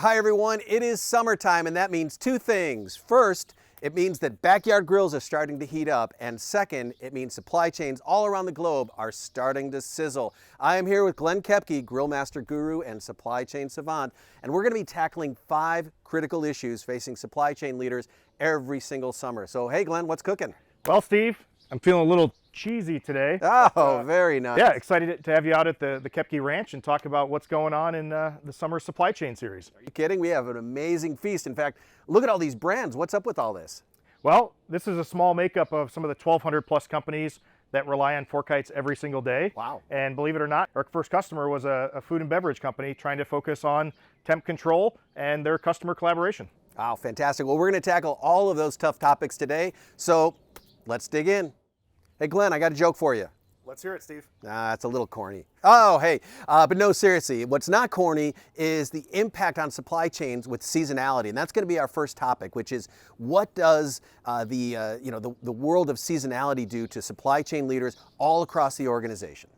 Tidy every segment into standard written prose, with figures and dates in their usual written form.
Hi everyone, it is summertime and that means two things. First, it means that backyard grills are starting to heat up, and second, it means supply chains all around the globe are starting to sizzle. I am here with Glenn Koepke, grill master guru and supply chain savant, and we're going to be tackling 5 critical issues facing supply chain leaders every single summer. So hey Glenn, what's cooking? Well, Steve, I'm feeling a little cheesy today. Oh, very nice. Yeah, excited to have you out at the Koepke Ranch and talk about what's going on in the summer supply chain series. Are you kidding? We have an amazing feast. In fact, look at all these brands. What's up with all this? Well, this is a small makeup of some of the 1,200 plus companies that rely on FourKites every single day. Wow. And believe it or not, our first customer was a food and beverage company trying to focus on temp control and their customer collaboration. Wow, fantastic. Well, we're going to tackle all of those tough topics today. So let's dig in. Hey, Glenn, I got a joke for you. Let's hear it, Steve. It's a little corny. Oh, hey, but no, seriously, what's not corny is the impact on supply chains with seasonality, and that's going to be our first topic, which is what does the world of seasonality do to supply chain leaders all across the organization?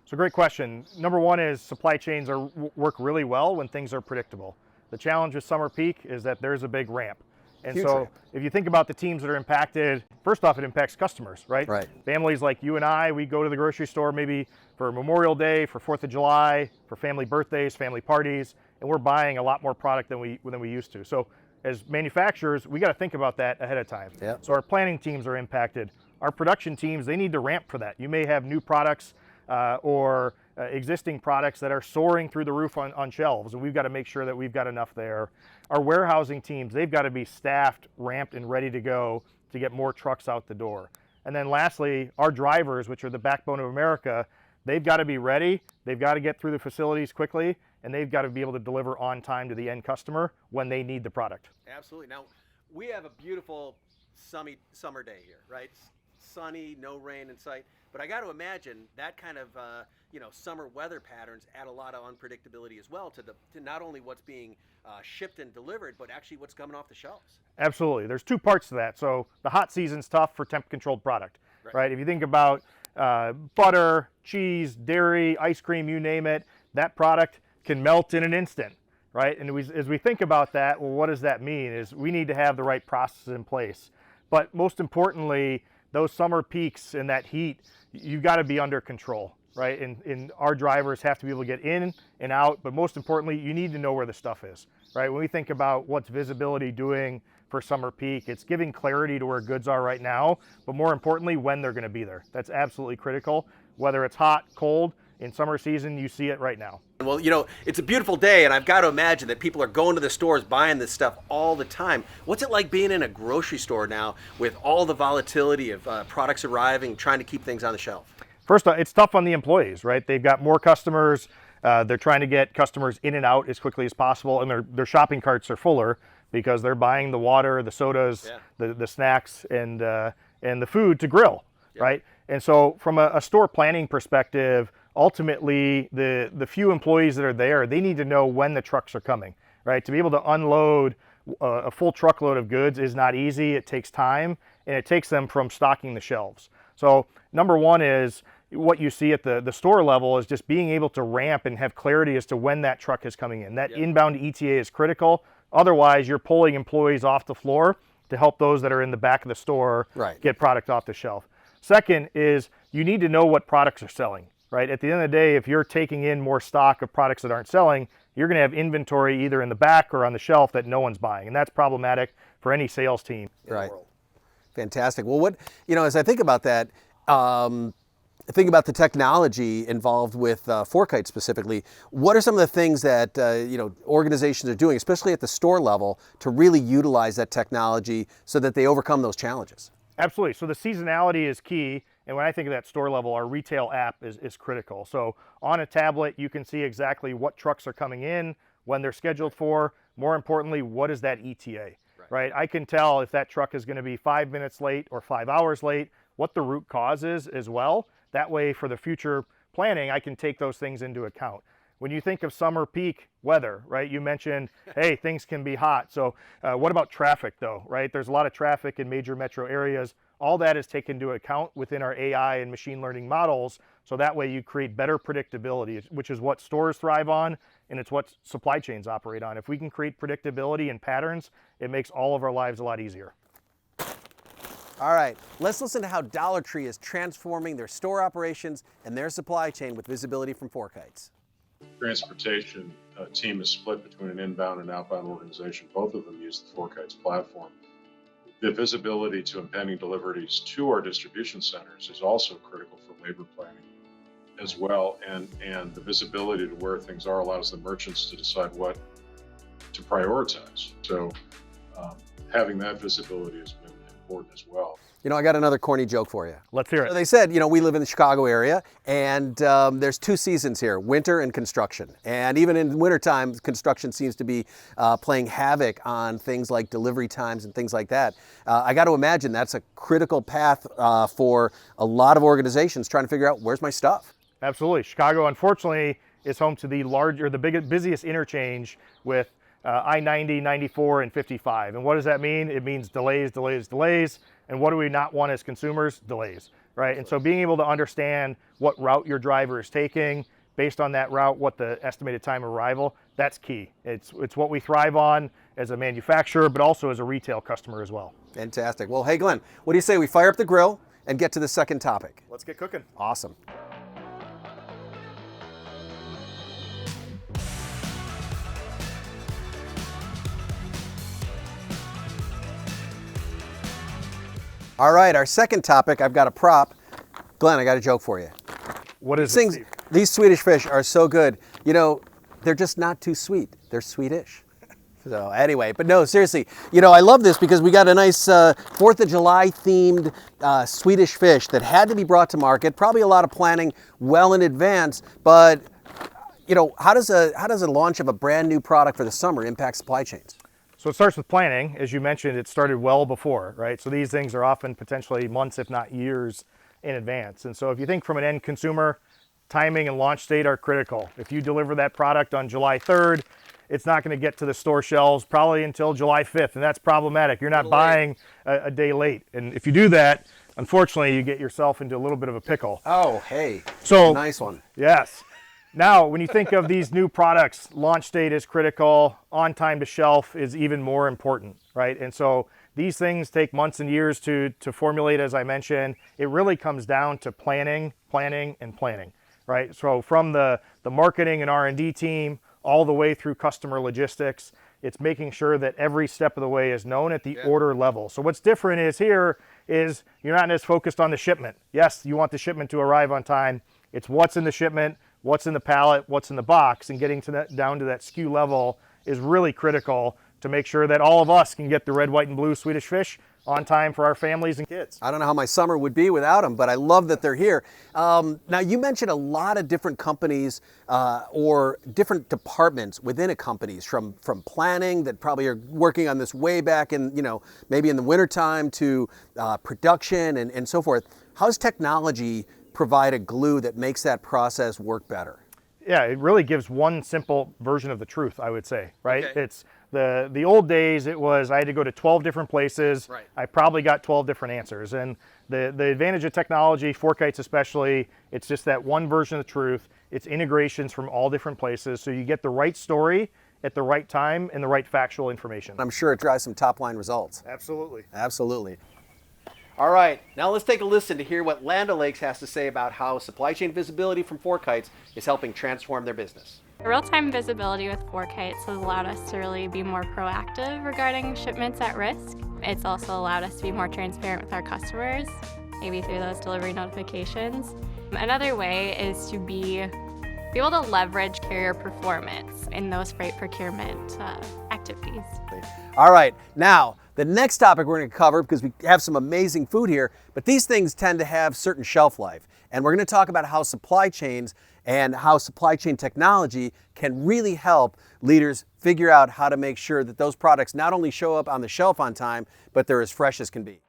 So great question. Number one is supply chains work really well when things are predictable. The challenge with summer peak is that there's a big ramp. And Huge so ramp. if you think about the teams that are impacted, first off, it impacts customers, right? Right. Families like you and I, we go to the grocery store maybe for Memorial Day, for 4th of July, for family birthdays, family parties, and we're buying a lot more product than we used to. So as manufacturers, we got to think about that ahead of time. Yep. So our planning teams are impacted. Our production teams, they need to ramp for that. You may have new products or existing products that are soaring through the roof on shelves, and we've got to make sure that we've got enough there. Our warehousing teams, they've got to be staffed, ramped, and ready to go to get more trucks out the door. And then lastly, our drivers, which are the backbone of America, they've got to be ready, they've got to get through the facilities quickly, and they've got to be able to deliver on time to the end customer when they need the product. Absolutely. Now, we have a beautiful sunny summer day here, right? Sunny, no rain in sight. But I got to imagine that kind of summer weather patterns add a lot of unpredictability as well to not only what's being shipped and delivered, but actually what's coming off the shelves. Absolutely. There's 2 parts to that. So the hot season's tough for temp controlled product, right? If you think about butter, cheese, dairy, ice cream, you name it, that product can melt in an instant, right? And as we think about that, well, what does that mean? Is we need to have the right processes in place. But most importantly, those summer peaks and that heat, you've got to be under control, right? And our drivers have to be able to get in and out, but most importantly, you need to know where the stuff is, right? When we think about what's visibility doing for summer peak, it's giving clarity to where goods are right now, but more importantly, when they're going to be there. That's absolutely critical. Whether it's hot, cold, in summer season, you see it right now. Well, it's a beautiful day, and I've got to imagine that people are going to the stores buying this stuff all the time. What's it like being in a grocery store now with all the volatility of products arriving, trying to keep things on the shelf? First off, it's tough on the employees, right? They've got more customers. They're trying to get customers in and out as quickly as possible, and their shopping carts are fuller because they're buying the water, the sodas, the snacks, and the food to grill, right? And so from a store planning perspective, ultimately the few employees that are there, they need to know when the trucks are coming, right? To be able to unload a full truckload of goods is not easy. It takes time, and it takes them from stocking the shelves. So number one is what you see at the store level is just being able to ramp and have clarity as to when that truck is coming in. That inbound ETA is critical. Otherwise, you're pulling employees off the floor to help those that are in the back of the store get product off the shelf. Second is you need to know what products are selling, right? At the end of the day, if you're taking in more stock of products that aren't selling, you're going to have inventory either in the back or on the shelf that no one's buying, and that's problematic for any sales team in the world. Fantastic. Well, as I think about that, think about the technology involved with FourKites specifically. What are some of the things that organizations are doing, especially at the store level, to really utilize that technology so that they overcome those challenges? Absolutely. So the seasonality is key. And when I think of that store level, our retail app is critical. So on a tablet, you can see exactly what trucks are coming in, when they're scheduled for. More importantly, what is that ETA, right? I can tell if that truck is going to be 5 minutes late or 5 hours late, what the root cause is as well. That way, for the future planning, I can take those things into account. When you think of summer peak weather, right, you mentioned, hey, things can be hot. So what about traffic though, right? There's a lot of traffic in major metro areas. all that is taken into account within our AI and machine learning models. So that way you create better predictability, which is what stores thrive on, and it's what supply chains operate on. If we can create predictability and patterns, it makes all of our lives a lot easier. All right, let's listen to how Dollar Tree is transforming their store operations and their supply chain with visibility from FourKites. Transportation team is split between an inbound and outbound organization. Both of them use the FourKites platform. The visibility to impending deliveries to our distribution centers is also critical for labor planning as well. And the visibility to where things are allows the merchants to decide what to prioritize. So having that visibility has been important as well. You know, I got another corny joke for you. Let's hear it. So they said, you know, we live in the Chicago area, and there's two seasons here, winter and construction. And even in wintertime, construction seems to be playing havoc on things like delivery times and things like that. I got to imagine that's a critical path for a lot of organizations trying to figure out, where's my stuff? Absolutely. Chicago, unfortunately, is home to the busiest interchange with I-90, 94, and 55. And what does that mean? It means delays, delays, delays. And what do we not want as consumers? Delays, right? And so being able to understand what route your driver is taking, based on that route, what the estimated time of arrival, that's key. It's what we thrive on as a manufacturer, but also as a retail customer as well. Fantastic. Well, hey, Glenn, what do you say we fire up the grill and get to the second topic? Let's get cooking. Awesome. All right, our second topic, I've got a prop. Glenn, I got a joke for you. What is it, Steve? These Swedish fish are so good. You know, they're just not too sweet. They're Swedish. So anyway, but no, seriously, you know, I love this because we got a nice 4th of July themed Swedish fish that had to be brought to market. Probably a lot of planning well in advance, but you know, how does a launch of a brand new product for the summer impact supply chains? So it starts with planning. As you mentioned, it started well before, right? So these things are often potentially months, if not years in advance. And so if you think from an end consumer, timing and launch date are critical. If you deliver that product on July 3rd, it's not going to get to the store shelves probably until July 5th, and that's problematic. You're not buying a day late. And if you do that, unfortunately, you get yourself into a little bit of a pickle. Oh, hey, so nice one. Yes. Now, when you think of these new products, launch date is critical, on time to shelf is even more important, right? And so these things take months and years to formulate, as I mentioned. It really comes down to planning, and planning, right? So from the marketing and R&D team all the way through customer logistics, it's making sure that every step of the way is known at the order level. So what's different is here is you're not as focused on the shipment. Yes, you want the shipment to arrive on time. It's what's in the shipment, what's in the pallet, what's in the box, and getting to that down to that SKU level is really critical to make sure that all of us can get the red, white, and blue Swedish fish on time for our families and kids. I don't know how my summer would be without them, but I love that they're here. Now, you mentioned a lot of different companies or different departments within a company, from planning that probably are working on this way back in, you know, maybe in the wintertime to production and so forth. How's technology provide a glue that makes that process work better? Yeah, it really gives one simple version of the truth, I would say, right? Okay. It's the old days, it was I had to go to 12 different places. Right. I probably got 12 different answers. And the advantage of technology, FourKites especially, it's just that one version of the truth. It's integrations from all different places, so you get the right story at the right time and the right factual information. I'm sure it drives some top line results. Absolutely. Absolutely. All right, now let's take a listen to hear what Land O'Lakes has to say about how supply chain visibility from FourKites is helping transform their business. Real-time visibility with FourKites has allowed us to really be more proactive regarding shipments at risk. It's also allowed us to be more transparent with our customers, maybe through those delivery notifications. Another way is to be able to leverage carrier performance in those freight procurement activities. All right, now the next topic we're going to cover, because we have some amazing food here, but these things tend to have certain shelf life. And we're going to talk about how supply chains and how supply chain technology can really help leaders figure out how to make sure that those products not only show up on the shelf on time, but they're as fresh as can be.